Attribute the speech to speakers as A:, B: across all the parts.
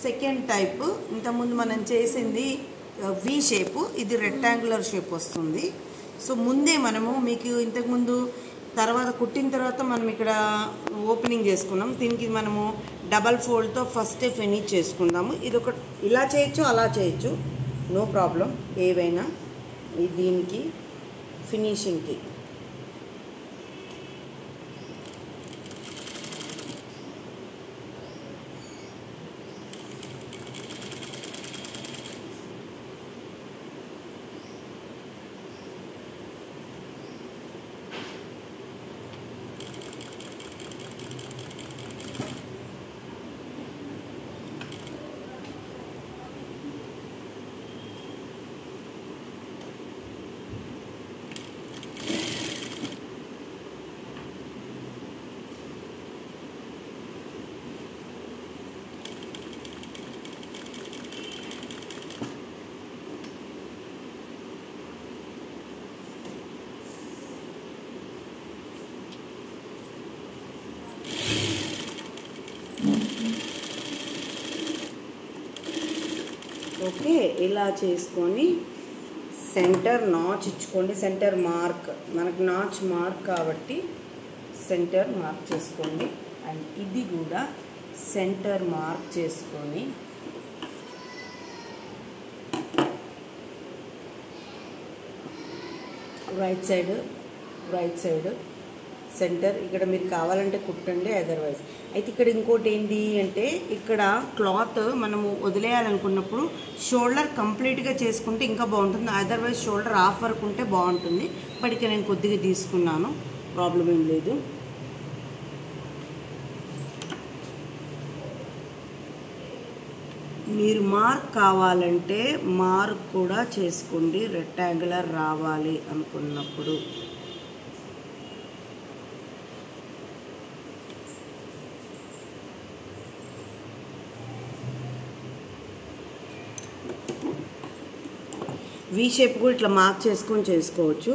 A: Second type ఇంతకుముందు మనం చేసింది వి షేప్, ఇది రెక్టాంగులర్ షేప్ వస్తుంది. సో ముందే మనము మీకు ఇంతకుముందు తర్వాత కుట్టిన తర్వాత మనం ఇక్కడ ఓపెనింగ్ చేసుకున్నాం. దీనికి మనము డబల్ ఫోల్డ్తో ఫస్టే ఫినిష్ చేసుకుందాము. ఇది ఒక ఇలా చేయొచ్చు, అలా చేయొచ్చు, నో ప్రాబ్లం. ఏవైనా దీనికి ఫినిషింగ్కి ఓకే. ఇలా చేసుకొని సెంటర్ నాచ్ ఇచ్చుకోండి. సెంటర్ మార్క్ మనకు నాచ్ మార్క్ కాబట్టి సెంటర్ మార్క్ చేసుకోండి. అండ్ ఇది కూడా సెంటర్ మార్క్ చేసుకొని రైట్ సైడ్ సెంటర్ ఇక్కడ మీరు కావాలంటే కుట్టండి, అదర్వైజ్ అయితే ఇక్కడ ఇంకోటి ఏంటి అంటే ఇక్కడ క్లాత్ మనము వదిలేయాలనుకున్నప్పుడు షోల్డర్ కంప్లీట్గా చేసుకుంటే ఇంకా బాగుంటుంది, అదర్వైజ్ షోల్డర్ హాఫ్ వరకు ఉంటే బాగుంటుంది. బట్ ఇక్కడ నేను కొద్దిగా తీసుకున్నాను, ప్రాబ్లం ఏం లేదు. మీరు మార్క్ కావాలంటే మార్క్ కూడా చేసుకోండి, రెక్టాంగులర్ రావాలి అనుకున్నప్పుడు. వి షేప్ కూడా ఇట్లా మార్క్ చేసుకొని చేసుకోవచ్చు.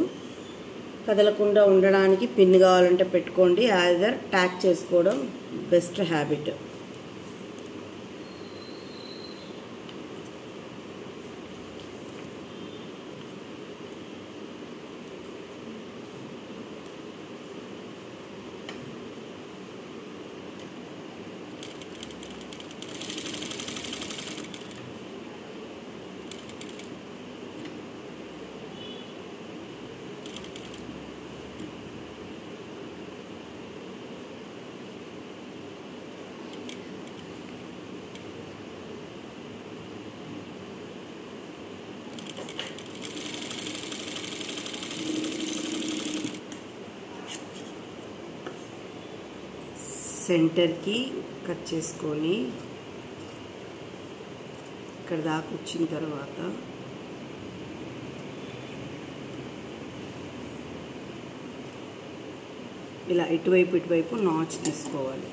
A: కదలకుండా ఉండడానికి పిన్ కావాలంటే పెట్టుకోండి, ఐదర్ ట్యాక్ చేసుకోవడం బెస్ట్ హ్యాబిట్. సెంటర్కి కట్ చేసుకొని ఇక్కడ దాకా వచ్చిన తర్వాత ఇలా ఇటువైపు నాచ్ తీసుకోవాలి.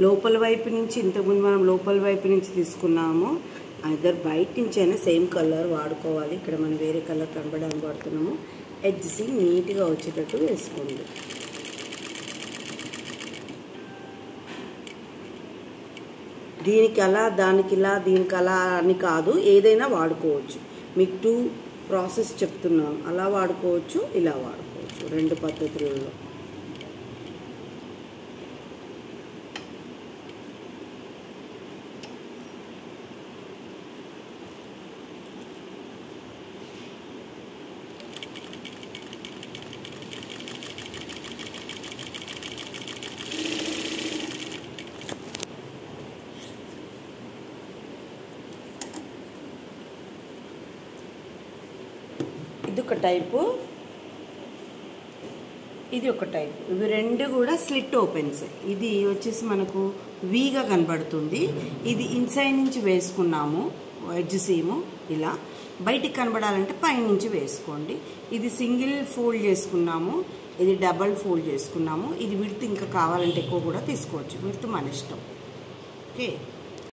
A: లోపల వైపు నుంచి ఇంతకుముందు మనం లోపల వైపు నుంచి తీసుకున్నాము, అదర్ బయట నుంచి అయినా సేమ్ కలర్ వాడుకోవాలి. ఇక్కడ మనం వేరే కలర్ కనబడడానికి వాడుతున్నాము. ఎడ్జెస్ నీట్గా వచ్చేటట్టు వేసుకోండి. దీనికి అలా దానికి ఇలా దీనికి అలా అని కాదు, ఏదైనా వాడుకోవచ్చు. మీకు 2 ప్రాసెస్ చెప్తున్నాను, అలా వాడుకోవచ్చు, ఇలా వాడుకోవచ్చు, 2 పద్ధతులలో. ఇది ఒక టైపు, ఇది ఒక టైప్. ఇవి రెండు కూడా స్లిట్ ఓపెన్స్. ఇది వచ్చేసి మనకు వీగా కనబడుతుంది. ఇది ఇన్సైడ్ నుంచి వేసుకున్నాము ఎడ్జ్ సీము, ఇలా బయటికి కనబడాలంటే పైనుంచి వేసుకోండి. ఇది సింగిల్ ఫోల్డ్ చేసుకున్నాము, ఇది డబల్ ఫోల్డ్ చేసుకున్నాము. ఇది విడ్త్ ఇంకా కావాలంటే ఎక్కువ కూడా తీసుకోవచ్చు, విడ్త్ మన ఇష్టం. ఓకే.